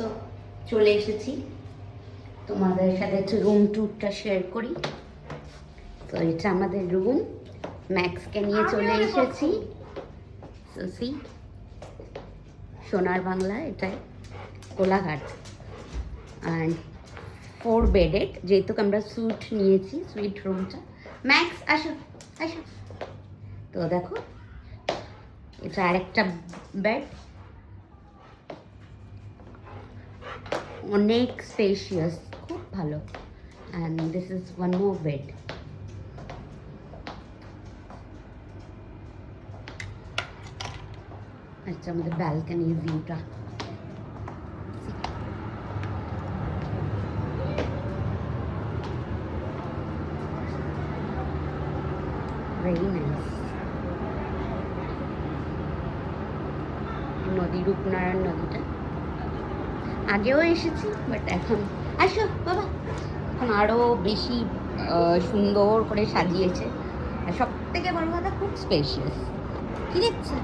তো চলে এসেছি, তোমাদের সাথে একটু রুম ট্যুরটা শেয়ার করি। তো এটা আমাদের রুম, ম্যাক্সকে নিয়ে চলে এসেছি। সি সোনার বাংলা, এটাই কোলাঘাট। অ্যান্ড 4 বেডেড, যেহেতু আমরা সুইট নিয়েছি, সুইট রুমটা। ম্যাক্স আসো আসো। তো দেখো এটা আরেকটা বেড, অনেক স্পেশিয়াস, খুব ভালো। And this is one more bed. আচ্ছা, আমাদের ব্যালকনির ভিউটা ভেরি নাইস। নদী, রূপনারায়ণ নদীটা আগেও এসেছি, বাট এখন আসো বাবা, এখন আরও বেশি সুন্দর করে সাজিয়েছে। আর সব থেকে বড় কথা, খুব স্পেশিয়াস। কি দেখছো?